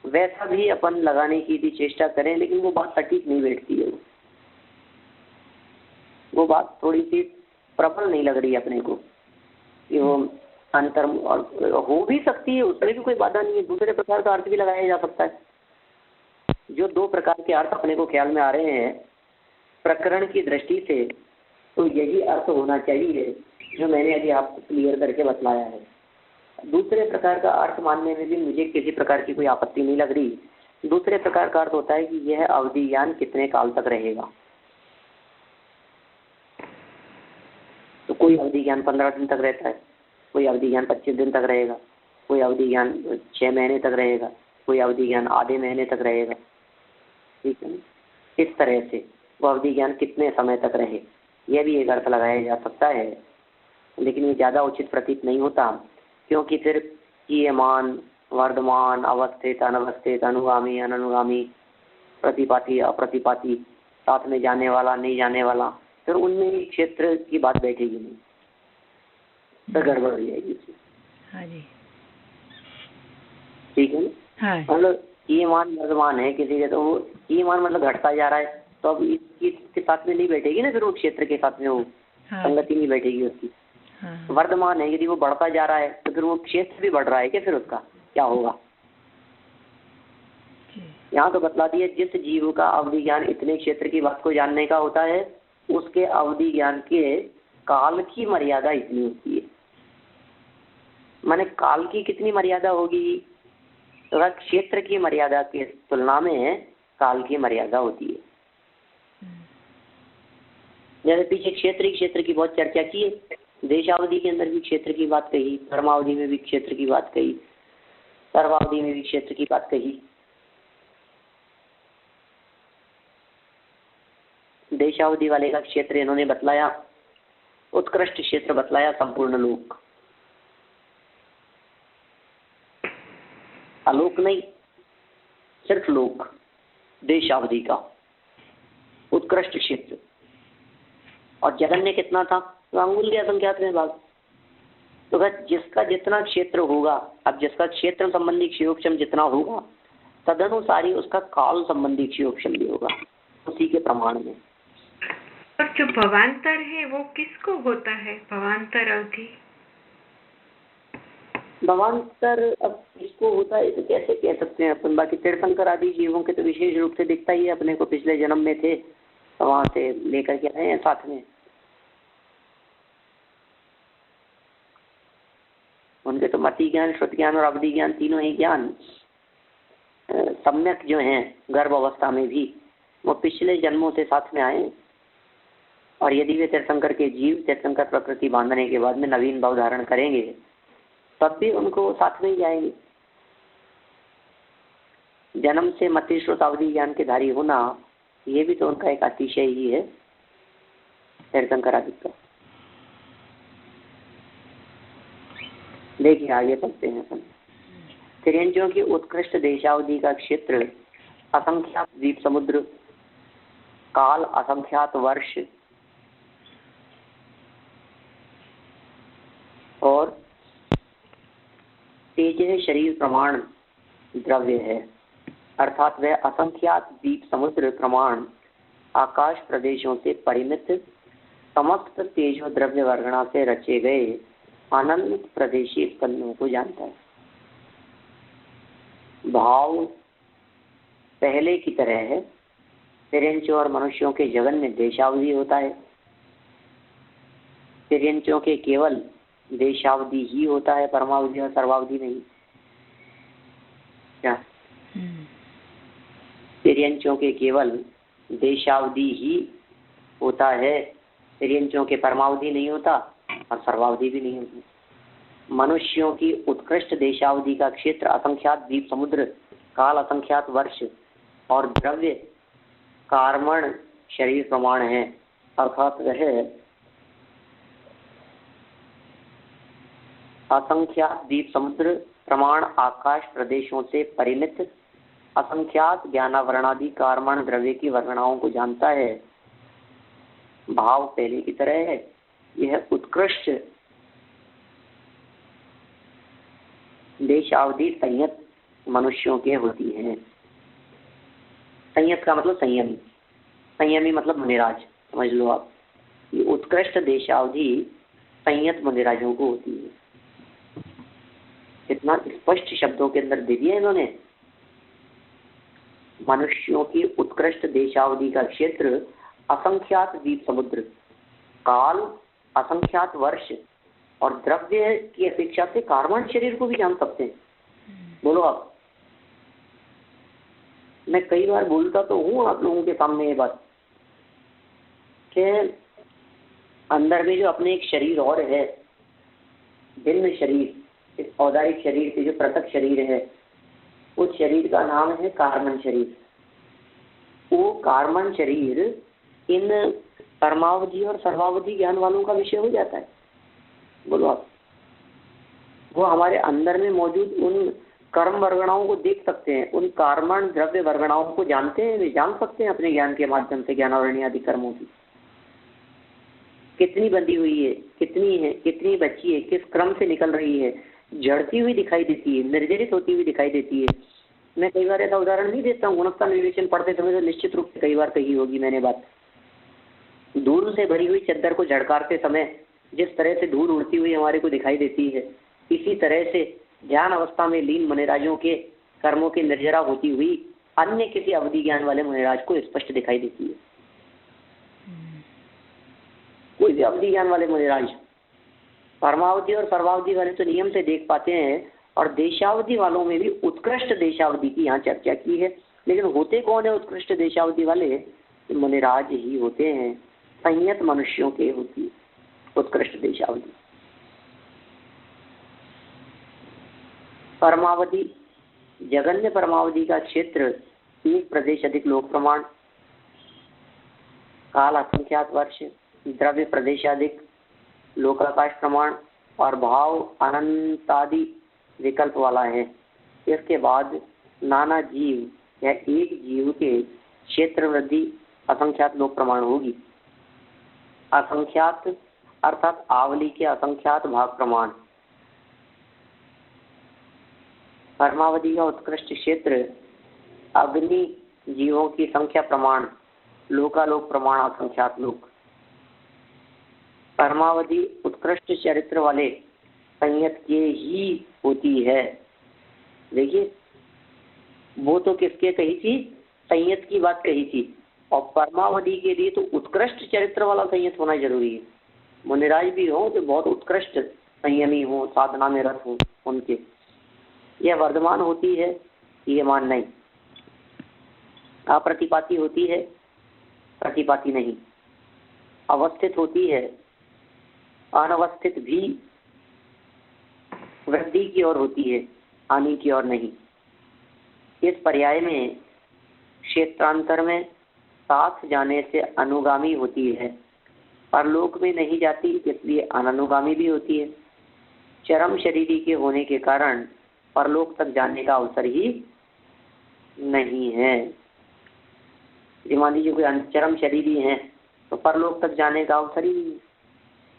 वैसा भी अपन लगाने की भी चेष्टा करें, लेकिन वो बात सटीक नहीं बैठती है। वो बात थोड़ी सी प्रबल नहीं लग रही अपने को कि वो अंतर, और हो भी सकती है, उसमें भी कोई बाधा नहीं है। दूसरे प्रकार का अर्थ भी लगाया जा सकता है। जो 2 प्रकार के अर्थ अपने को ख्याल में आ रहे हैं प्रकरण की दृष्टि से, तो यही अर्थ होना चाहिए जो मैंने अभी आपको क्लियर करके बतलाया है। दूसरे प्रकार का अर्थ मानने में भी मुझे किसी प्रकार की कोई आपत्ति नहीं लग रही। दूसरे प्रकार का अर्थ होता है कि यह अवधि ज्ञान कितने काल तक रहेगा। तो कोई अवधि ज्ञान 15 दिन तक रहता है, कोई अवधि ज्ञान 25 दिन तक रहेगा, कोई अवधि ज्ञान 6 महीने तक रहेगा, कोई अवधि ज्ञान आधे महीने तक रहेगा। ठीक है ना, इस तरह से वो अवधि ज्ञान कितने समय तक रहे, यह भी एक अर्थ लगाया जा सकता है। लेकिन ये ज़्यादा उचित प्रतीत नहीं होता, क्योंकि फिर क्रियमान, वर्धमान, अवस्थित, अनवस्थित, अनुगामी, अनुगामी, प्रतिपाती, अप्रतिपाती, साथ में जाने वाला, नहीं जाने वाला, फिर उनमें क्षेत्र की बात बैठेगी नहीं, तो गड़बड़ हो जाएगी। हाँ जी, ठीक है ना। मतलब ईमान वर्धमान है किसी के, तो वो ईमान मतलब घटता जा रहा है, तो अब इसके साथ में नहीं बैठेगी ना, फिर वो क्षेत्र के साथ में वो संगति नहीं बैठेगी उसकी। वर्धमान है, यदि वो बढ़ता जा रहा है तो फिर वो क्षेत्र भी बढ़ रहा है क्या, फिर उसका क्या होगा। यहाँ तो बतला दिया जिस जीव का अवधि ज्ञान इतने क्षेत्र की बात को जानने का होता है उसके अवधि ज्ञान के काल की मर्यादा इतनी होती है। माने काल की कितनी मर्यादा होगी, तो क्षेत्र की मर्यादा की तुलना में काल की मर्यादा होती है। जैसे पीछे क्षेत्र की बहुत चर्चा की है, देशावधि के अंदर भी क्षेत्र की बात कही, धर्मावधि में भी क्षेत्र की बात कही, सर्वावधि में भी क्षेत्र की बात कही। देशावधि वाले का क्षेत्र इन्होंने बतलाया, उत्कृष्ट क्षेत्र बतलाया, संपूर्ण लोक, आलोक नहीं, सिर्फ लोक देशावधि का। उत्कृष्ट क्षेत्र। और जगन्य कितना था? तो अंगुल के असंख्यात में भाग। तो अगर जिसका जितना क्षेत्र होगा, अब जिसका क्षेत्र संबंधी क्षयोपशम जितना होगा तदनुसार ही उसका काल संबंधी क्षयोपशम भी होगा, उसी के प्रमाण में। और जो भवांतर है वो किसको होता है? भवांतर अवधि, भवांतर अब इसको होता है तो कैसे कह सकते हैं अपन। बाकी तीर्थंकर आदि जीवों के तो विशेष रूप से दिखता ही है अपने को, पिछले जन्म में थे तो वहां से लेकर के आए हैं साथ में। उनके तो मति ज्ञान, श्रुति ज्ञान और अवधि ज्ञान तीनों ही ज्ञान सम्यक जो हैं गर्भ अवस्था में भी, वो पिछले जन्मों से साथ में आए। और यदि वे तीर्थंकर के जीव तीर्थंकर प्रकृति बांधने के बाद में नवीन भाव धारण करेंगे तब भी उनको साथ में ही जाएंगे। जन्म से मति श्रुत अवधि ज्ञान के धारी होना ये भी तो उनका एक अतिशय ही है तीर्थंकर आदि का। देखिए आगे पढ़ते हैं अपन। तिर्यंचों की उत्कृष्ट देशावधि का क्षेत्र असंख्यात द्वीप समुद्र, काल असंख्यात वर्ष और तेज शरीर प्रमाण द्रव्य है। अर्थात वह असंख्यात द्वीप समुद्र प्रमाण आकाश प्रदेशों से परिमित समस्त तेजो द्रव्य वर्गणा से रचे गए अनंत प्रदेशी स्कंदों को जानता है। भाव पहले की तरह है। तिर्यंचों और मनुष्यों के जगन्य देशावधि होता है। तिर्यंचों के केवल देशावधि ही होता है, परमावधि और सर्वावधि नहीं। क्या? तिर्यंचों के केवल देशावधि ही होता है, तिर्यंचों के परमावधि नहीं होता और सर्वावधि भी नहीं होती। मनुष्यों की उत्कृष्ट देशावधि का क्षेत्र असंख्यात द्वीप समुद्र, काल असंख्यात वर्ष और द्रव्य कार्मण शरीर प्रमाण है। अर्थात वह असंख्यात द्वीप समुद्र प्रमाण आकाश प्रदेशों से परिमित असंख्यात ज्ञानावरणादि कार्मण द्रव्य की वर्णनाओं को जानता है। भाव पहले की तरह है। यह उत्कृष्ट देशावधि संयत मनुष्यों के होती है। संयत का मतलब संयमी, संयमी मतलब मुनिराज, समझ लो आप। ये उत्कृष्ट देशावधि संयत मुनिराजों को होती है। कितना स्पष्ट शब्दों के अंदर दे दिया इन्होंने। मनुष्यों की उत्कृष्ट देशावधि का क्षेत्र असंख्यात द्वीप समुद्र, काल असंख्यात वर्ष और द्रव्य की अपेक्षा से कार्बन शरीर को भी जान सकते हैं। बोलो आप। मैं कई बार बोलता तो हूँ आप लोगों के सामने ये बात कि अंदर में जो अपने एक शरीर और है, भिन्न शरीर, इस औदारिक शरीर के जो पृथक शरीर है, उस शरीर का नाम है कार्बन शरीर। वो कार्बन शरीर इन परमावधि और सर्वावधि ज्ञान वालों का विषय हो जाता है। बोलो आप। वो हमारे अंदर में मौजूद उन कर्म वर्गणाओं को देख सकते हैं, उन कार्मण द्रव्य वर्गणाओं को जानते हैं, वे जान सकते हैं अपने ज्ञान के माध्यम से ज्ञानावरणी आदि कर्मों की कितनी बंधी हुई है, कितनी है, कितनी बची है, किस क्रम से निकल रही है, झड़ती हुई दिखाई देती है, निर्जरित होती हुई दिखाई देती है। मैं कई बार ऐसा उदाहरण नहीं देता हूँ, गुणवत्ता निर्देशन पढ़ते समय तो निश्चित रूप से कई बार कही होगी मैंने बात। धूल से भरी हुई चद्दर को झड़कारते समय जिस तरह से धूल उड़ती हुई हमारे को दिखाई देती है, इसी तरह से ध्यान अवस्था में लीन मुनिराजों के कर्मों की निर्जरा होती हुई अन्य किसी अवधि ज्ञान वाले मुनिराज को स्पष्ट दिखाई देती है। कोई भी अवधि ज्ञान वाले मुनिराज परमावधि और सर्वावधि वाले तो नियम से देख पाते हैं, और देशावधि वालों में भी उत्कृष्ट देशावधि की यहाँ चर्चा की है। लेकिन होते कौन है उत्कृष्ट देशावधि वाले? मुनिराज ही होते हैं। संयत मनुष्यों के होती है उत्कृष्ट देशावधि। परमावधि, जगन्य परमावधि का क्षेत्र एक प्रदेश अधिक लोक प्रमाण, काल असंख्यात वर्ष, द्रव्य प्रदेशाधिक लोकाकाश प्रमाण और भाव अनंतादि विकल्प वाला है। इसके बाद नाना जीव या एक जीव के क्षेत्र वृद्धि असंख्यात लोक प्रमाण होगी। असंख्यात अर्थात आवली के असंख्यात भाग प्रमाण। परमावधि का उत्कृष्ट क्षेत्र अग्नि जीवों की संख्या प्रमाण, लोकालोक प्रमाण असंख्यात लोक। परमावधि उत्कृष्ट चरित्र वाले संयत के ही होती है। देखिए वो तो किसके कही थी, संयत की बात कही थी, और परमावधि के लिए तो उत्कृष्ट चरित्र वाला संयत होना जरूरी है। मुनिराज भी हो तो बहुत उत्कृष्ट संयमी हो, साधना में रत हो, उनके यह वर्धमान होती है ये मान नहीं। अप्रतिपाती होती है, प्रतिपाती नहीं। अवस्थित होती है, अनवस्थित भी वृद्धि की ओर होती है, हानि की ओर नहीं। इस पर्याय में क्षेत्रांतर में साथ जाने से अनुगामी होती है, परलोक में नहीं जाती इसलिए अननुगामी भी होती है। चरम शरीरी के होने के कारण परलोक तक जाने का अवसर ही नहीं है। मान लीजिए कोई चरम शरीरी है तो परलोक तक जाने का अवसर ही नहीं है।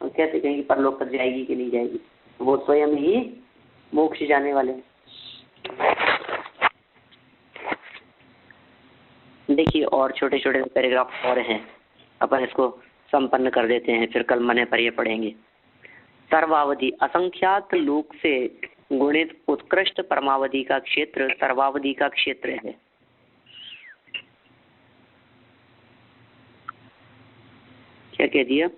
हम कैसे कहेंगे परलोक तक जाएगी कि नहीं जाएगी, वो स्वयं ही मोक्ष जाने वाले हैं। देखिए और छोटे छोटे पैराग्राफ और हैं, अपन इसको संपन्न कर देते हैं, फिर कल मने पर ये पढ़ेंगे। सर्वावधि असंख्यात लोक से गुणित उत्कृष्ट परमावधि का क्षेत्र सर्वावधि का क्षेत्र है। क्या कह दिया,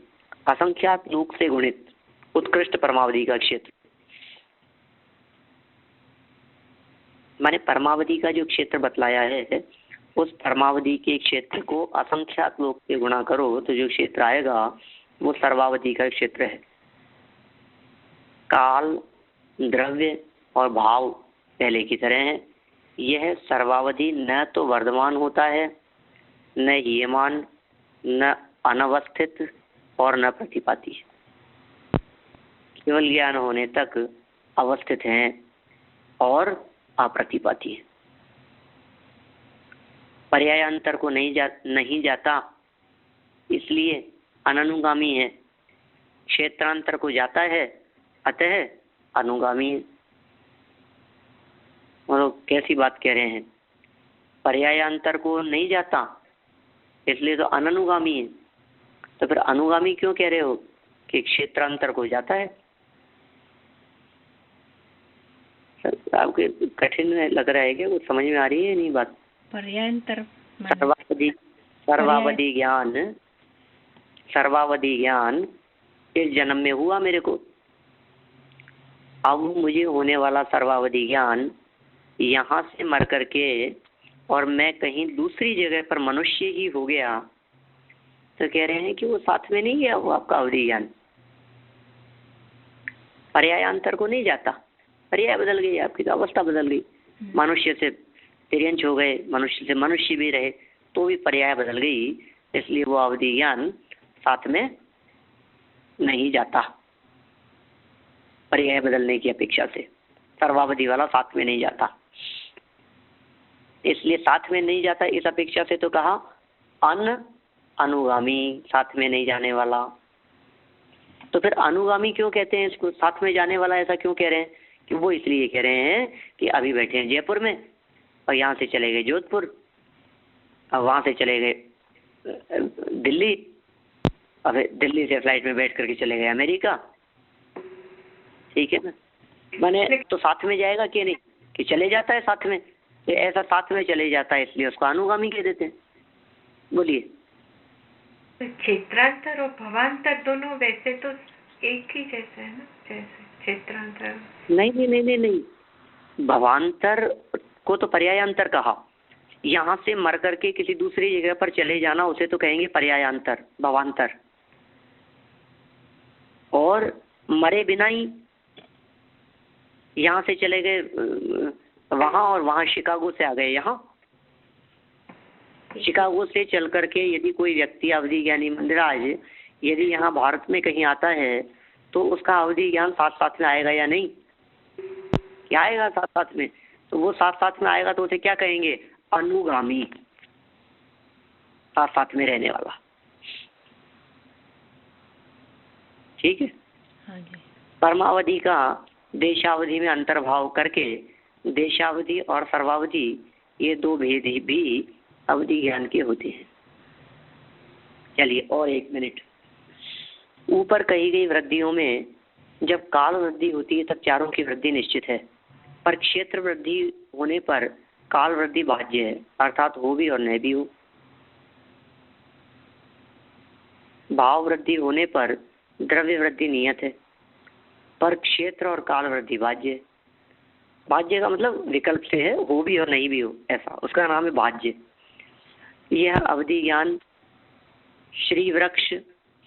असंख्यात लोक से गुणित उत्कृष्ट परमावधि का क्षेत्र, माने परमावधि का जो क्षेत्र बतलाया है उस परमावधि के क्षेत्र को असंख्यात लोक से गुणा करो तो जो क्षेत्र आएगा वो सर्वावधि का क्षेत्र है। काल, द्रव्य और भाव पहले की तरह है। यह सर्वावधि न तो वर्धमान होता है, न हीयमान, न अनवस्थित और न प्रतिपाती। केवल ज्ञान होने तक अवस्थित हैं और अप्रतिपाती है। पर्यायांतर को नहीं जाता इसलिए अननुगामी है। क्षेत्रांतर को जाता है अतः अनुगामी है। और कैसी बात कह रहे हैं, पर्यायांतर को नहीं जाता इसलिए तो अननुगामी है। तो फिर अनुगामी क्यों कह रहे हो कि क्षेत्रांतर को जाता है? आपके कठिन लग रहा है क्या, कुछ समझ में आ रही है नहीं बात? पर्यायांतर सर्वावधि ज्ञान इस जन्म में हुआ मेरे को। अब मुझे होने वाला सर्वावधि ज्ञान यहाँ से मर करके और मैं कहीं दूसरी जगह पर मनुष्य ही हो गया तो कह रहे हैं कि वो साथ में नहीं गया, वो आपका अवधि ज्ञान पर्यायांतर को नहीं जाता। पर्याय बदल गई, आपकी तो अवस्था बदल गई। मनुष्य से तिर्यंच हो गए, मनुष्य से मनुष्य भी रहे तो भी पर्याय बदल गई, इसलिए वो अवधि ज्ञान साथ में नहीं जाता। पर्याय बदलने की अपेक्षा से सर्वावधि वाला साथ में नहीं जाता, इसलिए साथ में नहीं जाता इस अपेक्षा से तो कहा अनुगामी, साथ में नहीं जाने वाला। तो फिर अनुगामी क्यों कहते हैं इसको, साथ में जाने वाला ऐसा क्यों कह रहे हैं? कि वो इसलिए कह रहे हैं कि अभी बैठे हैं जयपुर में और यहाँ से चले गए जोधपुर, और वहाँ से चले गए दिल्ली, अब दिल्ली से फ्लाइट में बैठ करके चले गए अमेरिका। ठीक है ना, मैंने तो साथ में जाएगा कि नहीं, कि चले जाता है साथ में, तो ऐसा साथ में चले जाता है इसलिए उसको अनुगामी कह देते हैं। बोलिए। क्षेत्रांतर और भवांतर दोनों वैसे तो एक ही जैसे है ना, जैसे क्षेत्रांतर नहीं, भवांतर को तो पर्यायांतर कहा। यहाँ से मर करके किसी दूसरी जगह पर चले जाना उसे तो कहेंगे पर्यायांतर, भवांतर। और मरे बिना ही यहाँ से चले गए वहाँ और वहाँ शिकागो से आ गए यहाँ। शिकागो से चल करके यदि कोई व्यक्ति अवधि ज्ञानी मंदिराज यदि यहाँ भारत में कहीं आता है तो उसका अवधि ज्ञान साथ साथ में आएगा या नहीं? क्या आएगा साथ साथ में? तो वो साथ साथ में आएगा तो उसे क्या कहेंगे? अनुगामी। साथ साथ में रहने वाला। ठीक है। हाँ जी। परमावधि का देशावधि में अंतर्भाव करके देशावधि और सर्वावधि ये दो भेद भी अवधि ज्ञान के होते हैं। चलिए और 1 मिनट। ऊपर कही गई वृद्धियों में जब काल वृद्धि होती है तब चारों की वृद्धि निश्चित है, पर क्षेत्र वृद्धि होने पर काल वृद्धि बाह्य है, अर्थात हो भी और न भी हो। भाव वृद्धि होने पर द्रव्य वृद्धि नियत है, पर क्षेत्र और काल वृद्धि बाह्य है। बाह्य का मतलब विकल्प से है, हो भी और नहीं भी हो, ऐसा उसका नाम है बाह्य। यह अवधि ज्ञान श्री वृक्ष,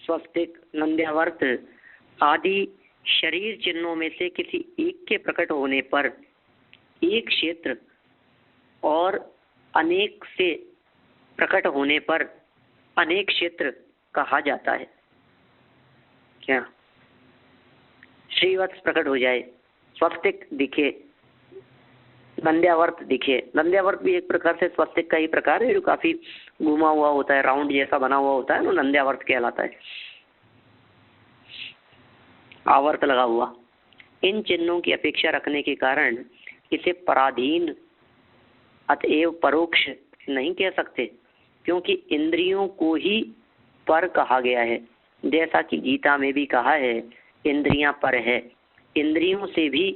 स्वस्तिक, नंद्यावर्त आदि शरीर चिन्हों में से किसी एक के प्रकट होने पर एक क्षेत्र और अनेक से प्रकट होने पर अनेक क्षेत्र कहा जाता है। क्या श्रीवत्स प्रकट हो जाए, स्वस्तिक दिखे, नंद्यावर्त दिखे। नंद्यावर्त भी एक प्रकार से स्वस्तिक का ही प्रकार है, जो काफी घुमा हुआ होता है, राउंड जैसा बना हुआ होता है ना, नंद्यावर्त कहलाता है, आवर्त लगा हुआ। इन चिन्हों की अपेक्षा रखने के कारण इसे पराधीन अतएव परोक्ष नहीं कह सकते, क्योंकि इंद्रियों को ही पर कहा गया है। जैसा कि गीता में भी कहा है, इंद्रियां पर है, इंद्रियों से भी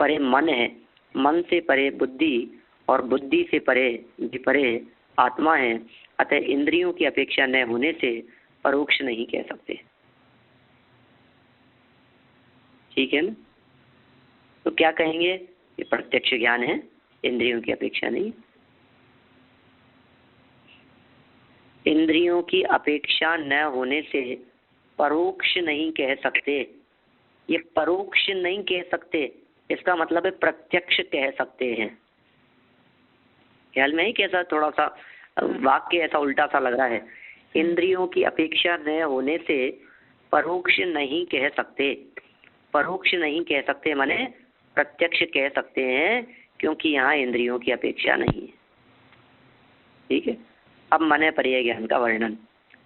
परे मन है, मन से परे बुद्धि और बुद्धि से परे आत्मा है। अतः इंद्रियों की अपेक्षा न होने से परोक्ष नहीं कह सकते। ठीक है ना? तो क्या कहेंगे? ये प्रत्यक्ष ज्ञान है, इंद्रियों की अपेक्षा नहीं। इंद्रियों की अपेक्षा न होने से परोक्ष नहीं कह सकते। ये परोक्ष नहीं कह सकते, इसका मतलब है प्रत्यक्ष कह सकते हैं। ख्याल में ही कैसा थोड़ा सा वाक्य ऐसा उल्टा सा लग रहा है। इंद्रियों की अपेक्षा न होने से परोक्ष नहीं कह सकते। परोक्ष नहीं कह सकते माने प्रत्यक्ष कह सकते हैं, क्योंकि यहाँ इंद्रियों की अपेक्षा नहीं है। ठीक है। अब मन पर्याय ज्ञान का वर्णन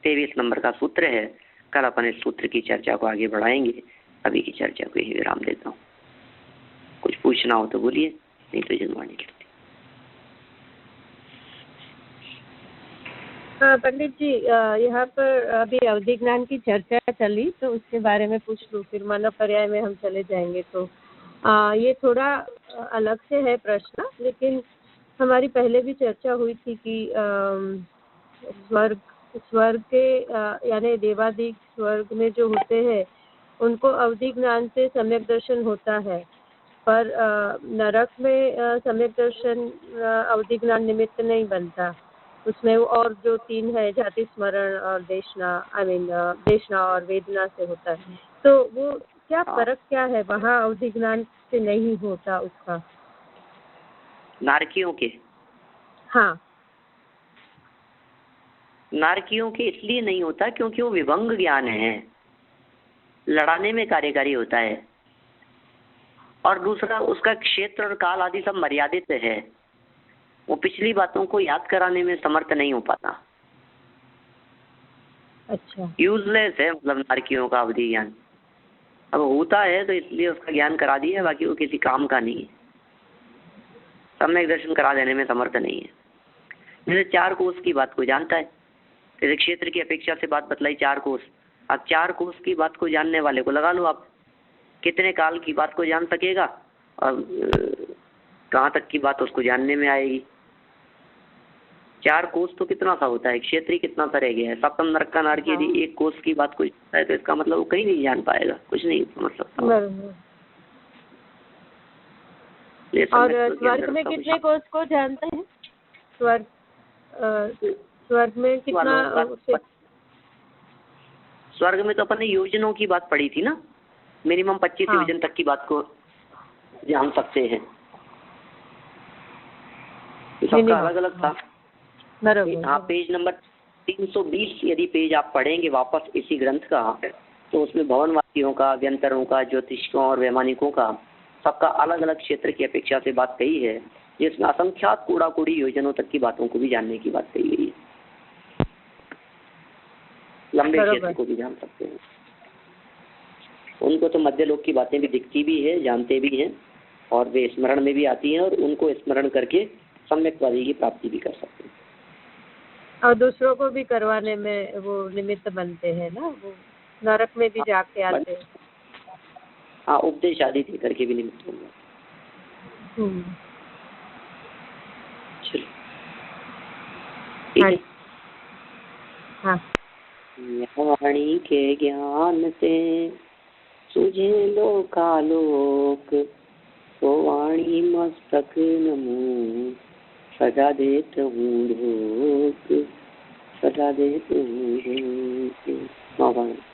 23 नंबर का सूत्र है। कल अपन इस सूत्र की चर्चा को आगे बढ़ाएंगे। अभी की चर्चा को यही विराम देता हूँ। कुछ पूछना हो तो बोलिए, नहीं तो जनवाणी करते। पंडित जी, यहाँ पर अभी अवधि ज्ञान की चर्चा चली तो उसके बारे में पूछ लूँ, फिर मानव पर्याय में हम चले जाएंगे। तो ये थोड़ा अलग से है प्रश्न, लेकिन हमारी पहले भी चर्चा हुई थी कि स्वर्ग के यानी देवादिक स्वर्ग में जो होते हैं उनको अवधि ज्ञान से सम्यक दर्शन होता है, पर नरक में सम्यक दर्शन अवधि ज्ञान निमित्त नहीं बनता। उसमें और जो 3 है, जाति स्मरण और देशना और वेदना से होता है। तो वो क्या फर्क क्या है, वहाँ अवधि ज्ञान से नहीं होता उसका? नारकियों के? हाँ, नारकियों के इसलिए नहीं होता क्योंकि वो विभंग ज्ञान है, लड़ाने में कार्यकारी होता है, और दूसरा उसका क्षेत्र और काल आदि सब मर्यादित है। वो पिछली बातों को याद कराने में समर्थ नहीं हो पाता। अच्छा, यूजलेस है मतलब नारकियों का अवधि ज्ञान। अब होता है तो इसलिए उसका ज्ञान करा दिया, बाकी वो किसी काम का नहीं है, सम्यक दर्शन करा देने में समर्थ नहीं है। जैसे 4 कोष की बात को जानता है, जैसे क्षेत्र की अपेक्षा से बात बतलाई 4 कोष। अब 4 कोष की बात को जानने वाले को लगा लो आप, कितने काल की बात को जान सकेगा और कहाँ तक की बात उसको जानने में आएगी। 4 कोष तो कितना सा होता है, क्षेत्र ही कितना सा रह गया है। सप्तम नरक का नारकी यदि 1 कोष की बात को जानता है तो इसका मतलब वो कहीं नहीं जान पाएगा, कुछ नहीं समझ सकता। और स्वर्ग में कितने कोष को जानते हैं? स्वर्ग में कितना? स्वर्ग में तो अपन ने योजनों की बात पढ़ी थी ना, मिनिमम 25 योजन तक की बात को जान सकते हैं। सबका अलग अलग था। हाँ, पेज नंबर 320 यदि पेज आप पढ़ेंगे वापस इसी ग्रंथ का, तो उसमें भवनवासियों का, व्यंतरों का, ज्योतिषकों और वैमानिकों का सबका अलग अलग क्षेत्र की अपेक्षा से बात कही है, जिसमें असंख्यात कूड़ा कूड़ी योजनों तक की बातों को भी जानने की बात कही गई है। लंबे बरोबर। क्षेत्र को भी जान सकते हैं। उनको तो मध्य लोक की बातें भी दिखती भी है, जानते भी हैं, और वे स्मरण में भी आती हैं, और उनको स्मरण करके सम्यक्वादी की प्राप्ति भी कर सकते हैं। और दूसरों को भी करवाने में वो निमित्त बनते हैं ना, वो नरक में भी जाके आते हैं। हाँ, उपदेश आदि दे करके भी निमित्त होंगे। चलो ठीक है। हाँ। वाणी के ज्ञान से तुझे लोकालोक, तो वाणी मस्तक नमो सजा देत हूँ ढोक, सजा देत हूँ ढोक।